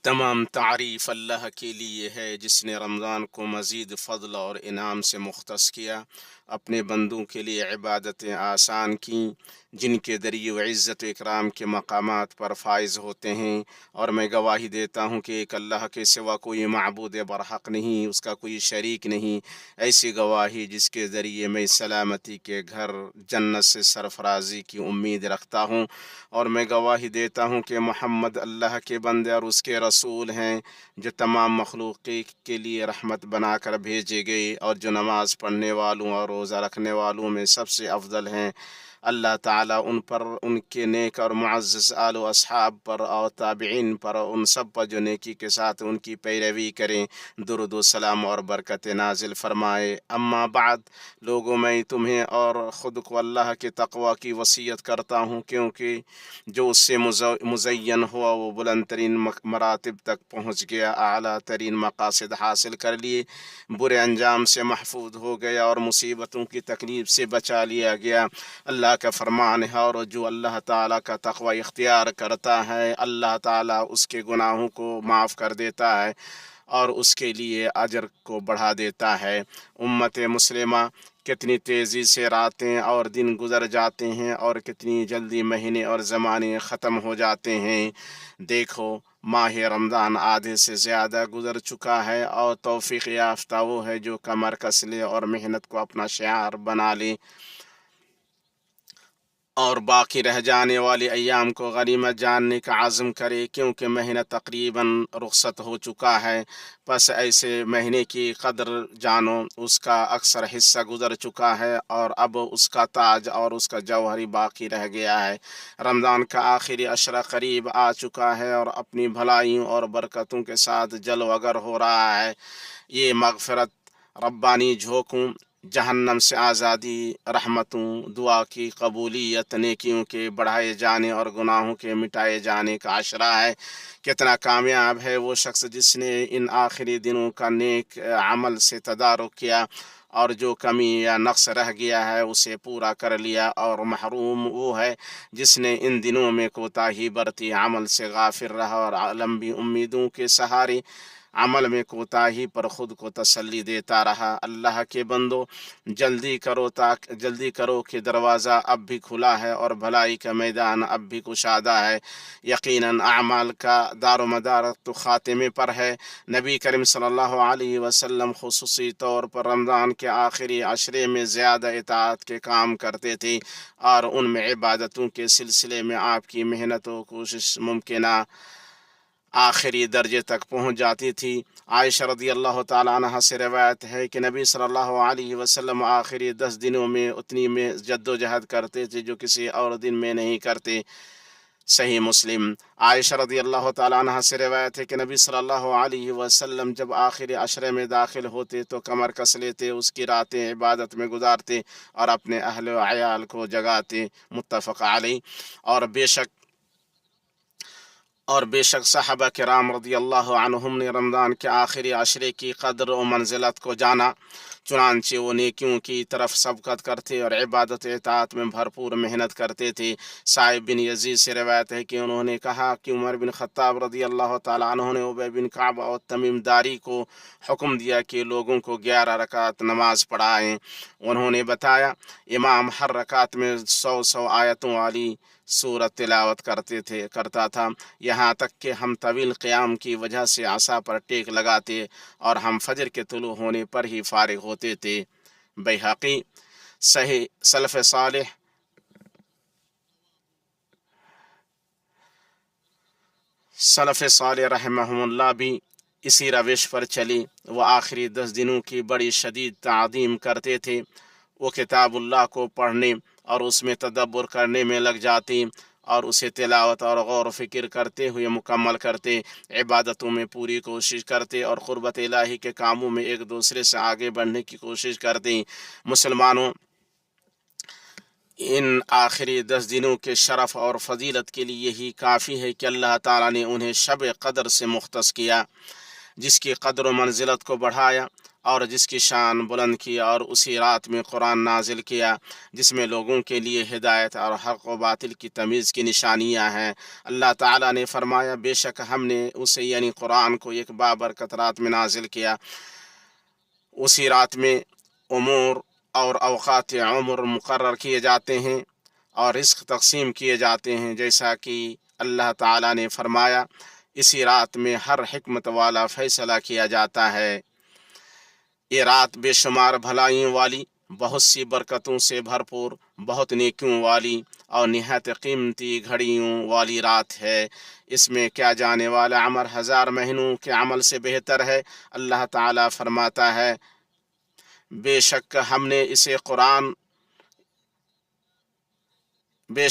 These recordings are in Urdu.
تمام تعریف اللہ کے لیے ہے جس نے رمضان کو مزید فضل اور انعام سے مختص کیا، اپنے بندوں کے لیے عبادتیں آسان کیں جن کے ذریعے وہ عزت و اکرام کے مقامات پر فائز ہوتے ہیں۔ اور میں گواہی دیتا ہوں کہ ایک اللہ کے سوا کوئی معبود برحق نہیں، اس کا کوئی شریک نہیں۔ ایسی گواہی جس کے ذریعے میں سلامتی کے گھر جنت سے سرفرازی کی امید رکھتا ہوں، اور میں گواہی دیتا ہوں کہ محمد اللہ کے بندے اور اس کے رسول ہیں، جو تمام مخلوق کے لیے رحمت بنا کر بھیجے گئے، اور جو نماز پڑھنے والوں اور روزہ رکھنے والوں میں سب سے افضل ہیں۔ اللہ تعالیٰ ان پر، ان کے نیک اور معزز آل و اصحاب پر اور تابعین پر، ان سب پر جو نیکی کے ساتھ ان کی پیروی کریں، درود و سلام اور برکت نازل فرمائے۔ اما بعد، لوگوں میں تمہیں اور خود کو اللہ کے تقوی کی وصیت کرتا ہوں، کیونکہ جو اس سے مزین ہوا وہ بلند ترین مراتب تک پہنچ گیا، اعلیٰ ترین مقاصد حاصل کر لیے، برے انجام سے محفوظ ہو گیا اور مصیبتوں کی تکلیف سے بچا لیا گیا۔ اللہ کا فرمان ہے، اور جو اللہ تعالیٰ کا تقوی اختیار کرتا ہے اللہ تعالیٰ اس کے گناہوں کو معاف کر دیتا ہے اور اس کے لیے اجر کو بڑھا دیتا ہے۔ امت مسلمہ، کتنی تیزی سے راتیں اور دن گزر جاتے ہیں اور کتنی جلدی مہینے اور زمانے ختم ہو جاتے ہیں۔ دیکھو، ماہ رمضان آدھے سے زیادہ گزر چکا ہے، اور توفیق یافتہ وہ ہے جو کمر کس لے اور محنت کو اپنا شعار بنا لے اور باقی رہ جانے والے ایام کو غنیمت جاننے کا عزم کرے، کیونکہ مہینہ تقریباً رخصت ہو چکا ہے۔ پس ایسے مہینے کی قدر جانو، اس کا اکثر حصہ گزر چکا ہے اور اب اس کا تاج اور اس کا جوہری باقی رہ گیا ہے۔ رمضان کا آخری عشرہ قریب آ چکا ہے اور اپنی بھلائیوں اور برکتوں کے ساتھ جلوہ گر ہو رہا ہے۔ یہ مغفرت، ربانی جھونکوں، جہنم سے آزادی، رحمتوں، دعا کی قبولیت، نیکیوں کے بڑھائے جانے اور گناہوں کے مٹائے جانے کا عشرہ ہے۔ کتنا کامیاب ہے وہ شخص جس نے ان آخری دنوں کا نیک عمل سے تدارک کیا، اور جو کمی یا نقص رہ گیا ہے اسے پورا کر لیا، اور محروم وہ ہے جس نے ان دنوں میں کوتاہی برتی، عمل سے غافل رہا اور لمبی امیدوں کے سہارے عمل میں کوتاہی پر خود کو تسلی دیتا رہا۔ اللہ کے بندو، جلدی کرو کہ دروازہ اب بھی کھلا ہے اور بھلائی کا میدان اب بھی کشادہ ہے۔ یقیناً اعمال کا دار و مدار تو خاتمے پر ہے۔ نبی کریم صلی اللہ علیہ وسلم خصوصی طور پر رمضان کے آخری عشرے میں زیادہ اطاعت کے کام کرتے تھے، اور ان میں عبادتوں کے سلسلے میں آپ کی محنت و کوشش ممکنہ آخری درجے تک پہنچ جاتی تھی۔ عائشہ رضی اللہ تعالیٰ عنہ سے روایت ہے کہ نبی صلی اللہ علیہ وسلم آخری 10 دنوں میں اتنی میں جد و جہد کرتے تھے جو کسی اور دن میں نہیں کرتے۔ صحیح مسلم۔ عائشہ رضی اللہ تعالیٰ عنہ سے روایت ہے کہ نبی صلی اللہ علیہ وسلم جب آخری عشرے میں داخل ہوتے تو کمر کس لیتے، اس کی راتیں عبادت میں گزارتے اور اپنے اہل و عیال کو جگاتے، متفق علیہ۔ اور بے شک صحابہ کرام رضی اللہ عنہم نے رمضان کے آخری عشرے کی قدر و منزلت کو جانا، چنانچہ وہ نیکیوں کی طرف سبقت کرتے اور عبادت اطاعت میں بھرپور محنت کرتے تھے۔ صائب بن یزید سے روایت ہے کہ انہوں نے کہا کہ عمر بن خطاب رضی اللہ تعالیٰ عنہ نے ابی بن کعب اور تمیم داری کو حکم دیا کہ لوگوں کو 11 رکعت نماز پڑھائیں۔ انہوں نے بتایا، امام ہر رکعت میں 100 آیتوں والی سورت تلاوت کرتا تھا، یہاں تک کہ ہم طویل قیام کی وجہ سے عصا پر ٹیک لگاتے اور ہم فجر کے طلوع ہونے پر ہی فارغ ہوتے تھے۔ بیہقی۔ صحیح۔ سلف صالح رحمہم اللہ بھی اسی روش پر چلی۔ وہ آخری 10 دنوں کی بڑی شدید تعظیم کرتے تھے۔ وہ کتاب اللہ کو پڑھنے اور اس میں تدبر کرنے میں لگ جاتے اور اسے تلاوت اور غور و فکر کرتے ہوئے مکمل کرتے، عبادتوں میں پوری کوشش کرتے اور قربت الہی کے کاموں میں ایک دوسرے سے آگے بڑھنے کی کوشش کرتے۔ مسلمانوں، ان آخری 10 دنوں کے شرف اور فضیلت کے لیے یہی کافی ہے کہ اللہ تعالیٰ نے انہیں شب قدر سے مختص کیا۔ جس کی قدر و منزلت کو بڑھایا اور جس کی شان بلند کیا، اور اسی رات میں قرآن نازل کیا جس میں لوگوں کے لیے ہدایت اور حق و باطل کی تمیز کی نشانیاں ہیں۔ اللہ تعالیٰ نے فرمایا بے شک ہم نے اسے یعنی قرآن کو ایک بابرکت رات میں نازل کیا۔ اسی رات میں امور اور اوقات عمر مقرر کیے جاتے ہیں اور رزق تقسیم کیے جاتے ہیں، جیسا کہ اللہ تعالیٰ نے فرمایا اسی رات میں ہر حکمت والا فیصلہ کیا جاتا ہے۔ یہ رات بے شمار بھلائیوں والی، بہت سی برکتوں سے بھرپور، بہت نیکیوں والی اور نہایت قیمتی گھڑیوں والی رات ہے۔ اس میں کیا جانے والا عمل 1000 مہینوں کے عمل سے بہتر ہے۔ اللہ تعالیٰ فرماتا ہے بے شک ہم نے اسے قرآن بے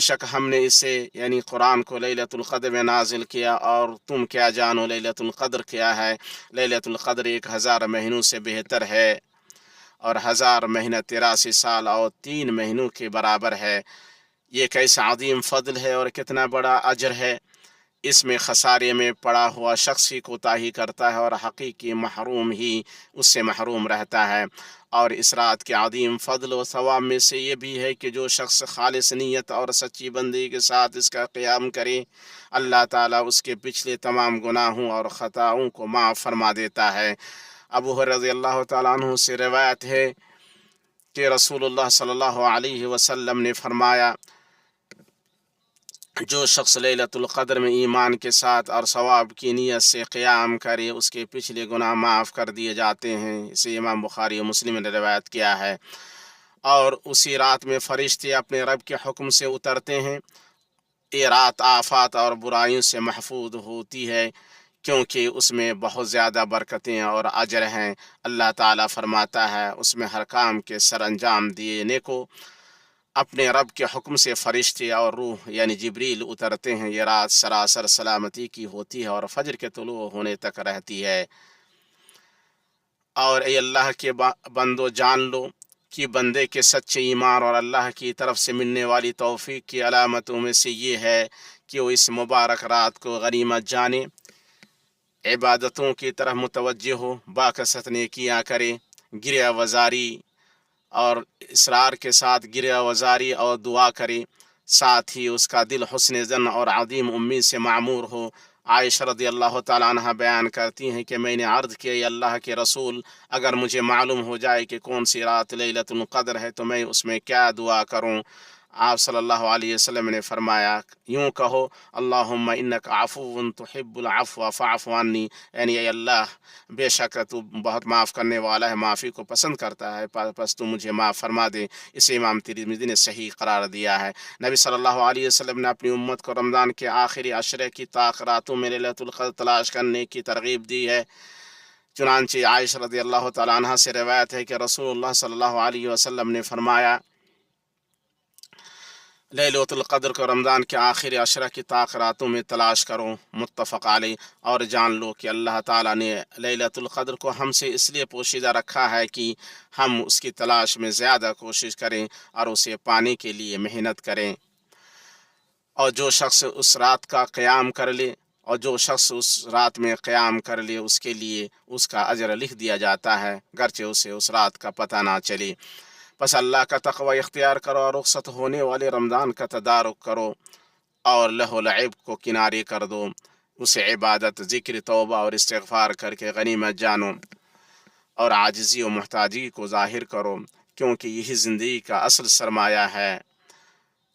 شک ہم نے اسے یعنی قرآن کو لیلۃ القدر میں نازل کیا، اور تم کیا جانو لیلۃ القدر کیا ہے؟ لیلۃ القدر 1000 مہینوں سے بہتر ہے، اور 1000 مہینہ 83 سال اور 3 مہینوں کے برابر ہے۔ یہ کیسا عظیم فضل ہے اور کتنا بڑا اجر ہے۔ اس میں خسارے میں پڑا ہوا شخص ہی کوتاہی کرتا ہے اور حقیقی محروم ہی اس سے محروم رہتا ہے۔ اور اس رات کے عظیم فضل و ثواب میں سے یہ بھی ہے کہ جو شخص خالص نیت اور سچی بندی کے ساتھ اس کا قیام کرے، اللہ تعالیٰ اس کے پچھلے تمام گناہوں اور خطاؤں کو معاف فرما دیتا ہے۔ ابو ہریرہ رضی اللہ تعالیٰ عنہ سے روایت ہے کہ رسول اللہ صلی اللہ علیہ وسلم نے فرمایا جو شخص لیلۃ القدر میں ایمان کے ساتھ اور ثواب کی نیت سے قیام کرے اس کے پچھلے گناہ معاف کر دیے جاتے ہیں۔ اسے امام بخاری و مسلم نے روایت کیا ہے۔ اور اسی رات میں فرشتے اپنے رب کے حکم سے اترتے ہیں۔ یہ رات آفات اور برائیوں سے محفوظ ہوتی ہے کیونکہ اس میں بہت زیادہ برکتیں اور اجر ہیں۔ اللہ تعالیٰ فرماتا ہے اس میں ہر کام کے سر انجام دینے کو اپنے رب کے حکم سے فرشتے اور روح یعنی جبریل اترتے ہیں۔ یہ رات سراسر سلامتی کی ہوتی ہے اور فجر کے طلوع ہونے تک رہتی ہے۔ اور اے اللہ کے بندو جان لو کہ بندے کے سچے ایمان اور اللہ کی طرف سے ملنے والی توفیق کی علامتوں میں سے یہ ہے کہ وہ اس مبارک رات کو غنیمت جانے، عبادتوں کی طرف متوجہ ہو، باکثرت نیکیاں کرے، گریہ وزاری اور اصرار کے ساتھ گریہ وزاری اور دعا کرے، ساتھ ہی اس کا دل حسن ظن اور عظیم امید سے معمور ہو۔ عائشہ رضی اللہ تعالیٰ عنہ بیان کرتی ہیں کہ میں نے عرض کیا یا اللہ کے رسول، اگر مجھے معلوم ہو جائے کہ کون سی رات لیلۃ القدر ہے تو میں اس میں کیا دعا کروں؟ آپ صلی اللہ علیہ وسلم نے فرمایا یوں کہو اللہم انک عفو تحب العفو فاعف عنی، یعنی اے اللہ بے شک تو بہت معاف کرنے والا ہے، معافی کو پسند کرتا ہے، پس تو مجھے معاف فرما دے۔ اسے امام ترمذی نے صحیح قرار دیا ہے۔ نبی صلی اللہ علیہ وسلم نے اپنی امت کو رمضان کے آخری عشرے کی طاق راتوں میں لیلۃ القدر تلاش کرنے کی ترغیب دی ہے۔ چنانچہ عائشہ رضی اللہ تعالیٰ عنہ سے روایت ہے کہ رسول اللہ صلی اللہ علیہ وسلم نے فرمایا لیلۃ القدر کو رمضان کے آخری عشرہ کی طاق راتوں میں تلاش کرو، متفق علیہ۔ اور جان لو کہ اللہ تعالیٰ نے لیلۃ القدر کو ہم سے اس لیے پوشیدہ رکھا ہے کہ ہم اس کی تلاش میں زیادہ کوشش کریں اور اسے پانے کے لیے محنت کریں۔ اور جو شخص اس رات کا قیام کر لے اس کے لیے اس کا اجر لکھ دیا جاتا ہے، گرچہ اسے اس رات کا پتہ نہ چلے۔ پس اللہ کا تقوی اختیار کرو اور رخصت ہونے والے رمضان کا تدارک کرو اور لہو و لعب کو کنارے کر دو، اسے عبادت، ذکر، توبہ اور استغفار کر کے غنیمت جانو اور عاجزی و محتاجی کو ظاہر کرو، کیونکہ یہی زندگی کا اصل سرمایہ ہے۔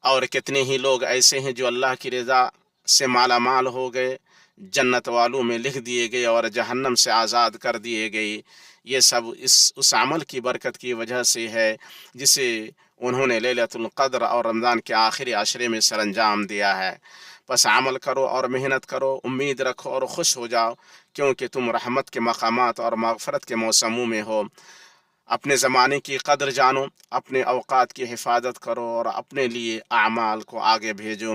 اور کتنے ہی لوگ ایسے ہیں جو اللہ کی رضا سے مالا مال ہو گئے، جنت والوں میں لکھ دیے گئے اور جہنم سے آزاد کر دیے گئے۔ یہ سب اس عمل کی برکت کی وجہ سے ہے جسے انہوں نے لیلۃ القدر اور رمضان کے آخری عشرے میں سر انجام دیا ہے۔ پس عمل کرو اور محنت کرو، امید رکھو اور خوش ہو جاؤ، کیونکہ تم رحمت کے مقامات اور مغفرت کے موسموں میں ہو۔ اپنے زمانے کی قدر جانو، اپنے اوقات کی حفاظت کرو اور اپنے لیے اعمال کو آگے بھیجو۔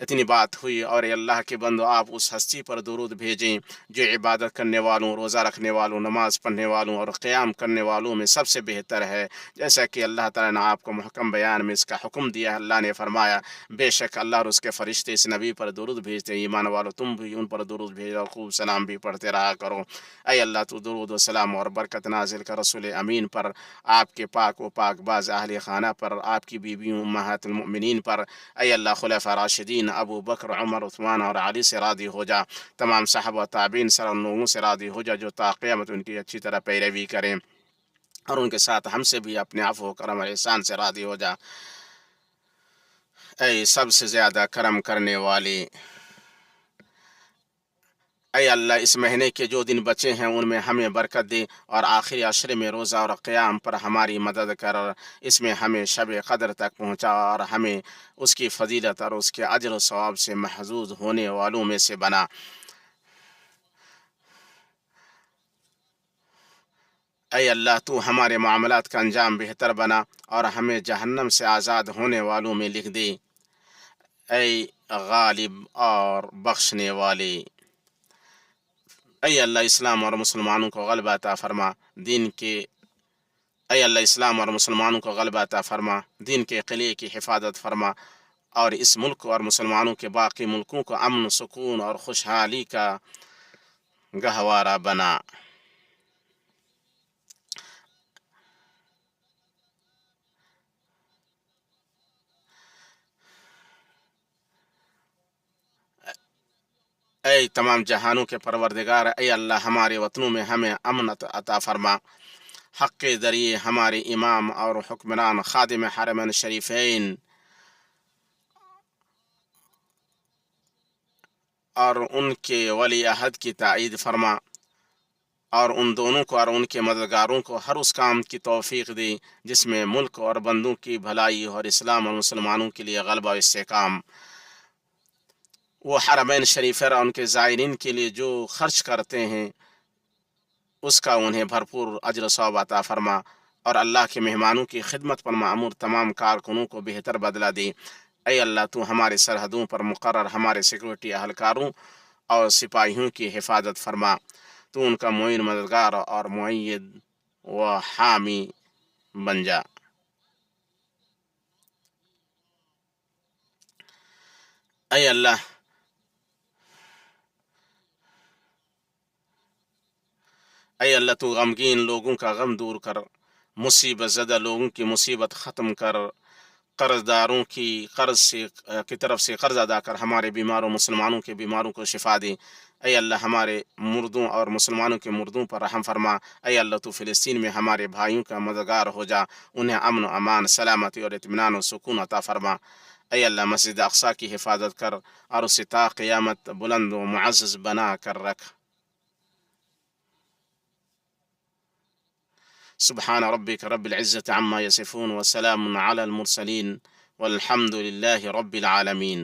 اتنی بات ہوئی، اور اے اللہ کے بندو آپ اس ہستی پر درود بھیجیں جو عبادت کرنے والوں، روزہ رکھنے والوں، نماز پڑھنے والوں اور قیام کرنے والوں میں سب سے بہتر ہے، جیسا کہ اللہ تعالیٰ نے آپ کو محکم بیان میں اس کا حکم دیا ہے۔ اللہ نے فرمایا بے شک اللہ اور اس کے فرشتے اس نبی پر درود بھیجتے ہیں، ایمان والو تم بھی ان پر درود بھیجو اور خوب سلام بھی پڑھتے رہا کرو۔ اے اللہ تو درود و سلام اور برکت نازل کر رسول امین پر، آپ کے پاک و پاک باز اہل خانہ پر، آپ کی بیویوں امہات المؤمنین پر، اے اللہ خلفاء راشدین ابو بکر، عمر، عثمان اور علی سے راضی ہو جا، تمام صحابہ تابعین سر ان لوگوں سے راضی ہو جا جو تا قیامت ان کی اچھی طرح پیروی کریں، اور ان کے ساتھ ہم سے بھی اپنے عفو و کرم اور احسان سے راضی ہو جا۔ اے سب سے زیادہ کرم کرنے والے، اے اللہ اس مہینے کے جو دن بچے ہیں ان میں ہمیں برکت دے، اور آخری عشرے میں روزہ اور قیام پر ہماری مدد کر، اس میں ہمیں شب قدر تک پہنچا، اور ہمیں اس کی فضیلت اور اس کے اجر و ثواب سے محظوظ ہونے والوں میں سے بنا۔ اے اللہ تو ہمارے معاملات کا انجام بہتر بنا اور ہمیں جہنم سے آزاد ہونے والوں میں لکھ دے۔ اے غالب اور بخشنے والے، اے اللہ اسلام اور مسلمانوں کو غلبہ عطا فرما، دین کے اے اللہ اسلام اور مسلمانوں کو غلبہ عطا فرما، دین کے قلعے کی حفاظت فرما، اور اس ملک اور مسلمانوں کے باقی ملکوں کو امن، سکون اور خوشحالی کا گہوارہ بنا۔ اے تمام جہانوں کے پروردگار، اے اللہ ہمارے وطنوں میں ہمیں امن عطا فرما، حق کے ذریعے ہمارے امام اور حکمران خادم حرمین شریفین اور ان کے ولی عہد کی تائید فرما، اور ان دونوں کو اور ان کے مددگاروں کو ہر اس کام کی توفیق دی جس میں ملک اور بندوں کی بھلائی اور اسلام اور مسلمانوں کے لیے غلبہ و استحکام۔ وہ حرمین شریفین اور ان کے زائرین کے لیے جو خرچ کرتے ہیں اس کا انہیں بھرپور اجر و ثواب عطا فرما، اور اللہ کے مہمانوں کی خدمت پر معمور تمام کارکنوں کو بہتر بدلہ دے۔ اے اللہ تو ہمارے سرحدوں پر مقرر ہمارے سیکورٹی اہلکاروں اور سپاہیوں کی حفاظت فرما، تو ان کا معین، مددگار اور معید و حامی بن جا۔ اے اللہ اے اللہ تو غمگین لوگوں کا غم دور کر، مصیبت زدہ لوگوں کی مصیبت ختم کر، قرض داروں کی قرض سے کی طرف سے قرض ادا کر، ہمارے بیماروں مسلمانوں کے بیماروں کو شفا دے۔ اے اللہ ہمارے مردوں اور مسلمانوں کے مردوں پر رحم فرما۔ اے اللہ تو فلسطین میں ہمارے بھائیوں کا مددگار ہو جا، انہیں امن و امان، سلامتی اور اطمینان و سکون عطا فرما۔ اے اللہ مسجد اقصی کی حفاظت کر اور اسے تا قیامت بلند و معزز بنا کر رکھ۔ سبحان ربك رب العزة عما يصفون وسلام على المرسلين والحمد لله رب العالمين۔